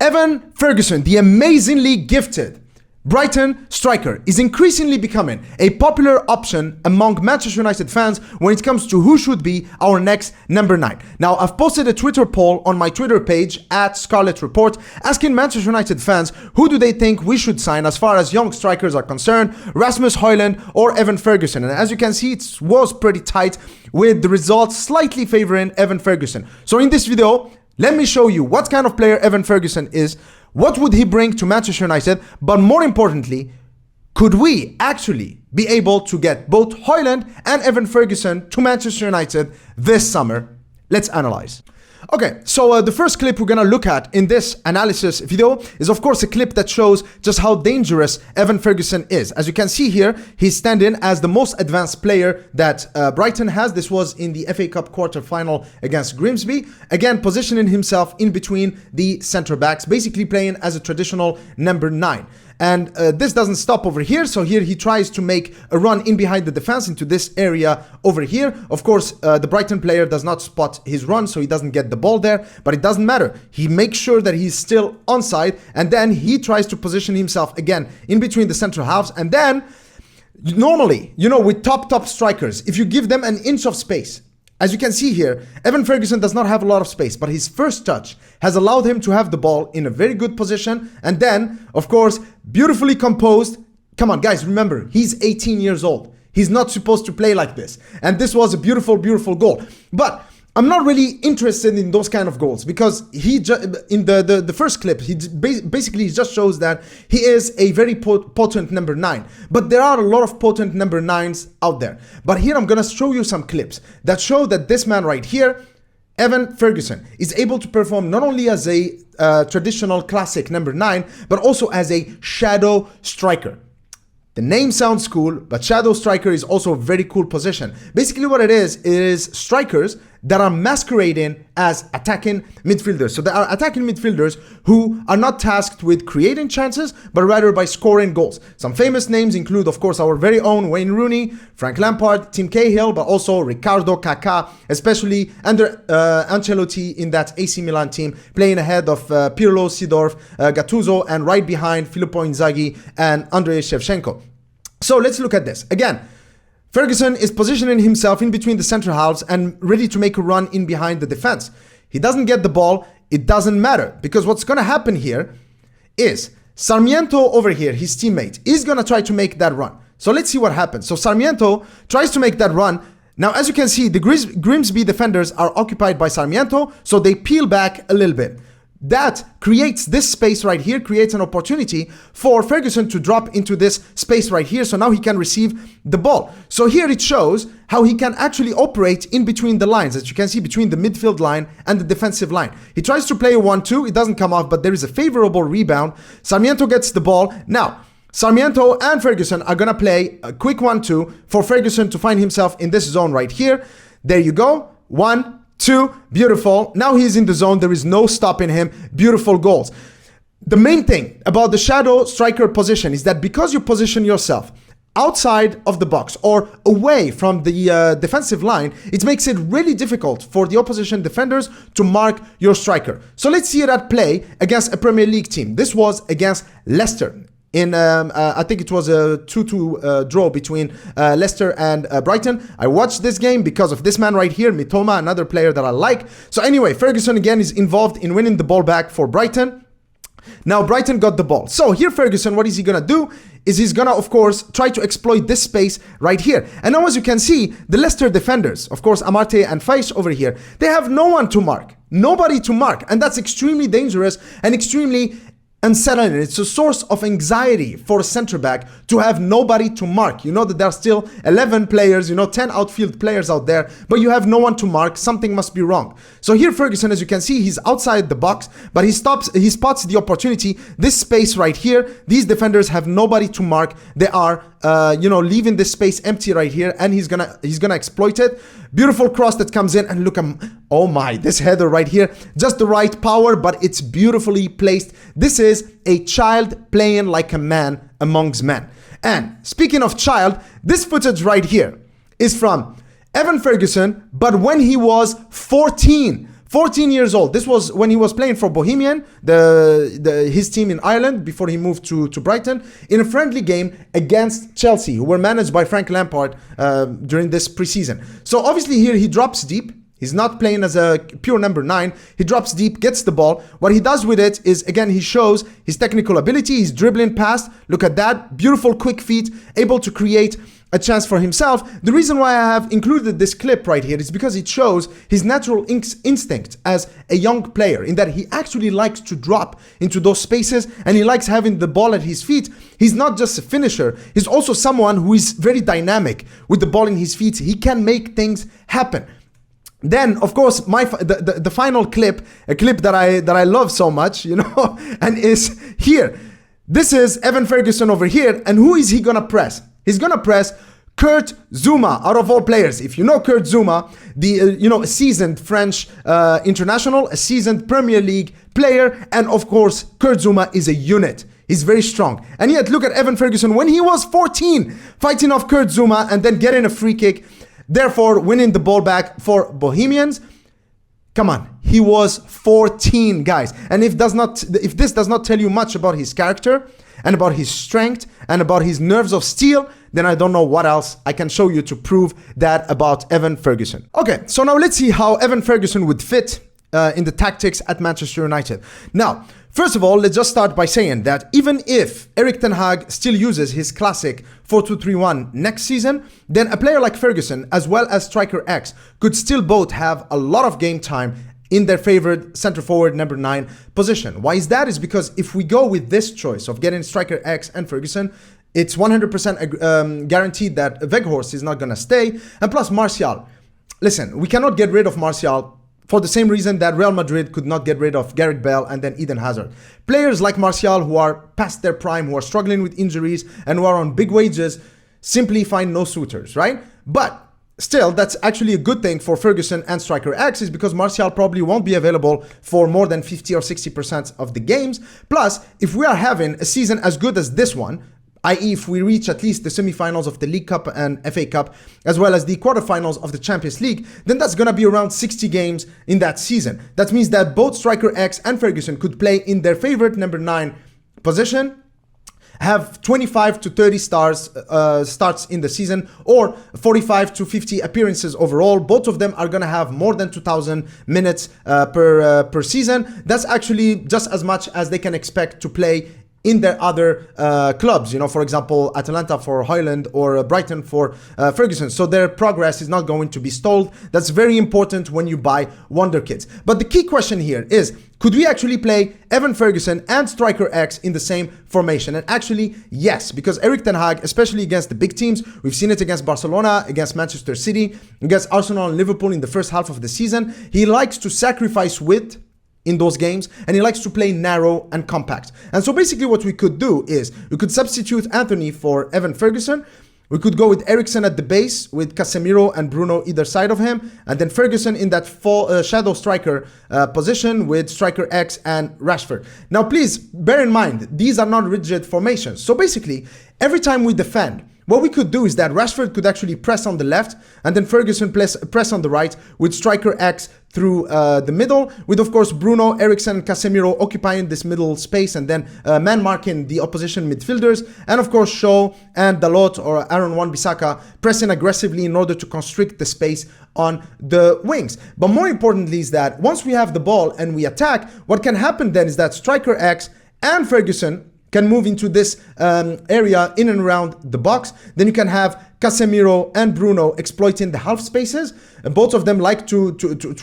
Evan Ferguson, the amazingly gifted Brighton striker, is increasingly becoming a popular option among Manchester United fans when it comes to who should be our next number 9. Now, I've posted a Twitter poll on my Twitter page at Scarlet Report asking Manchester United fans who do they think we should sign as far as young strikers are concerned, Rasmus Højlund or Evan Ferguson. And as you can see, it was pretty tight with the results slightly favoring Evan Ferguson. So in this video, let me show you what kind of player Evan Ferguson is. What would he bring to Manchester United? But more importantly, could we actually be able to get both Højlund and Evan Ferguson to Manchester United this summer? Let's analyze. Okay, so the first clip we're gonna look at in this analysis video is of course a clip that shows just how dangerous Evan Ferguson is. As you can see here, he's standing as the most advanced player that Brighton has. This was in the FA Cup quarter-final against Grimsby. Again, positioning himself in between the centre backs, basically playing as a traditional number 9. And this doesn't stop over here. So here he tries to make a run in behind the defense into this area over here. Of course, the Brighton player does not spot his run, so he doesn't get the ball there, but it doesn't matter. He makes sure that he's still onside, and then he tries to position himself again in between the central halves. And then normally, you know, with top strikers, if you give them an inch of space, as you can see here, Evan Ferguson does not have a lot of space, but his first touch has allowed him to have the ball in a very good position. And then, of course, beautifully composed. Come on, guys, remember, he's 18 years old. He's not supposed to play like this. And this was a beautiful, beautiful goal. But I'm not really interested in those kind of goals because he in the first clip, he basically just shows that he is a very potent number 9. But there are a lot of potent number 9s out there. But here I'm going to show you some clips that show that this man right here, Evan Ferguson, is able to perform not only as a traditional classic number 9, but also as a shadow striker. The name sounds cool, but shadow striker is also a very cool position. Basically what it is strikers that are masquerading as attacking midfielders. So there are attacking midfielders who are not tasked with creating chances, but rather by scoring goals. Some famous names include, of course, our very own Wayne Rooney, Frank Lampard, Tim Cahill, but also Ricardo Kaká, especially under Ancelotti in that AC Milan team, playing ahead of Pirlo, Seedorf, Gattuso, and right behind Filippo Inzaghi and Andrei Shevchenko. So let's look at this. Again, Ferguson is positioning himself in between the central halves and ready to make a run in behind the defense. He doesn't get the ball. It doesn't matter because what's going to happen here is Sarmiento over here, his teammate, is going to try to make that run. So let's see what happens. So Sarmiento tries to make that run. Now, as you can see, the Grimsby defenders are occupied by Sarmiento, so they peel back a little bit. That creates this space right here, creates an opportunity for Ferguson to drop into this space right here. So now he can receive the ball. So here it shows how he can actually operate in between the lines, as you can see, between the midfield line and the defensive line. He tries to play a 1-2. It doesn't come off, but there is a favorable rebound. Sarmiento gets the ball. Now, Sarmiento and Ferguson are going to play a quick 1-2 for Ferguson to find himself in this zone right here. There you go. 1, 2, beautiful. Now he's in the zone. There is no stopping him. Beautiful goals. The main thing about the shadow striker position is that because you position yourself outside of the box or away from the defensive line, it makes it really difficult for the opposition defenders to mark your striker. So let's see it at play against a Premier League team. This was against Leicester. In, I think it was a 2-2 draw between Leicester and Brighton. I watched this game because of this man right here, Mitoma, another player that I like. So anyway, Ferguson again is involved in winning the ball back for Brighton. Now Brighton got the ball. So here Ferguson, what is he going to do? Is he's going to, of course, try to exploit this space right here. And now as you can see, the Leicester defenders, of course, Amarte and Faish over here, they have no one to mark. Nobody to mark. And that's extremely dangerous and extremely unsettling. It's a source of anxiety for a center back to have nobody to mark. You know that there are still 11 players, 10 outfield players out there, but you have no one to mark. Something must be wrong. So here Ferguson, as you can see, he's outside the box, but he spots the opportunity. This space right here, these defenders have nobody to mark. They are leaving this space empty right here, and he's gonna exploit it. Beautiful cross that comes in, and look, oh my, this header right here, just the right power, but it's beautifully placed. This is a child playing like a man amongst men. And speaking of child, this footage right here is from Evan Ferguson, but when he was 14. 14 years old. This was when he was playing for Bohemian, his team in Ireland, before he moved to Brighton, in a friendly game against Chelsea, who were managed by Frank Lampard during this preseason. So obviously here he drops deep. He's not playing as a pure number 9. He drops deep, gets the ball. What he does with it is, again, he shows his technical ability. He's dribbling past. Look at that. Beautiful, quick feet, able to create a chance for himself. The reason why I have included this clip right here is because it shows his natural instinct as a young player, in that he actually likes to drop into those spaces and he likes having the ball at his feet. He's not just a finisher. He's also someone who is very dynamic with the ball in his feet. He can make things happen. Then, of course, the final clip, a clip that I love so much, you know, and is here. This is Evan Ferguson over here, and who is he gonna press? He's gonna press Kurt Zouma, out of all players. If you know Kurt Zouma, a seasoned French international, a seasoned Premier League player, and of course, Kurt Zouma is a unit. He's very strong. And yet, look at Evan Ferguson when he was 14, fighting off Kurt Zouma and then getting a free kick, therefore winning the ball back for Bohemians. Come on, he was 14, guys. And if this does not tell you much about his character and about his strength and about his nerves of steel, then I don't know what else I can show you to prove that about Evan Ferguson. Okay, so now let's see how Evan Ferguson would fit in the tactics at Manchester United. Now, first of all, let's just start by saying that even if Erik Ten Hag still uses his classic 4-2-3-1 next season, then a player like Ferguson, as well as Striker X, could still both have a lot of game time in their favorite center forward number 9 position. Why is that? Is because if we go with this choice of getting Striker X and Ferguson, it's 100% guaranteed that Weghorst is not going to stay. And plus Martial. Listen, we cannot get rid of Martial for the same reason that Real Madrid could not get rid of Gareth Bale and then Eden Hazard. Players like Martial, who are past their prime, who are struggling with injuries, and who are on big wages, simply find no suitors, right? But still, that's actually a good thing for Ferguson and Striker X, is because Martial probably won't be available for more than 50 or 60% of the games. Plus, if we are having a season as good as this one, i.e. if we reach at least the semifinals of the League Cup and FA Cup, as well as the quarterfinals of the Champions League, then that's going to be around 60 games in that season. That means that both Striker X and Ferguson could play in their favorite number 9 position, have 25 to 30 starts in the season, or 45 to 50 appearances overall. Both of them are going to have more than 2,000 minutes per season. That's actually just as much as they can expect to play in their other clubs, you know, for example, Atalanta for Højlund or Brighton for Ferguson. So their progress is not going to be stalled. That's very important when you buy wonder kids. But the key question here is, could we actually play Evan Ferguson and Striker X in the same formation? And actually, yes, because Erik Ten Hag, especially against the big teams, we've seen it against Barcelona, against Manchester City, against Arsenal and Liverpool in the first half of the season. He likes to sacrifice width in those games, and he likes to play narrow and compact. And so basically what we could do is we could substitute Anthony for Evan Ferguson. We could go with Eriksen at the base with Casemiro and Bruno either side of him, and then Ferguson in that shadow striker position with Striker X and Rashford. Now please bear in mind, these are not rigid formations. So basically every time we defend, what we could do is that Rashford could actually press on the left and then Ferguson press on the right with Striker X through the middle, with of course Bruno, Eriksen, Casemiro occupying this middle space and then man marking the opposition midfielders, and of course Shaw and Dalot or Aaron Wan-Bissaka pressing aggressively in order to constrict the space on the wings. But more importantly is that once we have the ball and we attack, what can happen then is that Striker X and Ferguson can move into this area in and around the box. Then you can have Casemiro and Bruno exploiting the half spaces. And both of them like to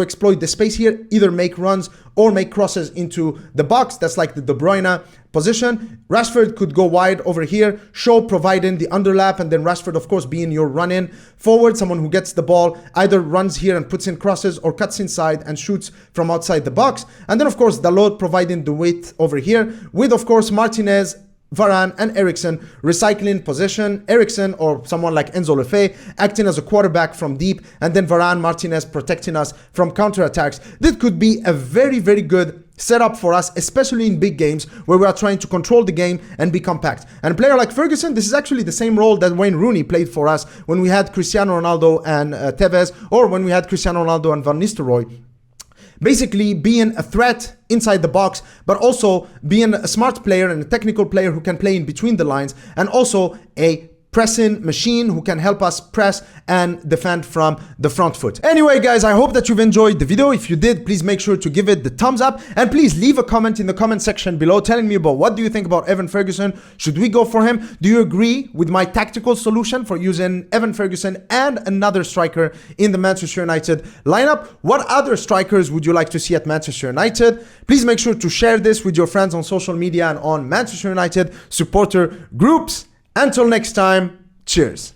exploit the space here, either make runs or make crosses into the box. That's like the De Bruyne position. Rashford could go wide over here, Shaw providing the underlap, and then Rashford, of course, being your run-in forward, someone who gets the ball, either runs here and puts in crosses or cuts inside and shoots from outside the box. And then, of course, Dalot providing the width over here, with, of course, Martinez, Varane and Eriksen recycling possession. Eriksen or someone like Enzo Lefebvre acting as a quarterback from deep, and then Varane, Martinez protecting us from counterattacks. This could be a very, very good setup for us, especially in big games where we are trying to control the game and be compact. And a player like Ferguson, this is actually the same role that Wayne Rooney played for us when we had Cristiano Ronaldo and Tevez, or when we had Cristiano Ronaldo and Van Nistelrooy. basically being a threat inside the box, but also being a smart player and a technical player who can play in between the lines, and also a pressing machine who can help us press and defend from the front foot. Anyway, guys, I hope that you've enjoyed the video. If you did, please make sure to give it the thumbs up, and please leave a comment in the comment section below telling me about what do you think about Evan Ferguson. Should we go for him? Do you agree with my tactical solution for using Evan Ferguson and another striker in the Manchester United lineup? What other strikers would you like to see at Manchester United? Please make sure to share this with your friends on social media and on Manchester United supporter groups. Until next time, cheers.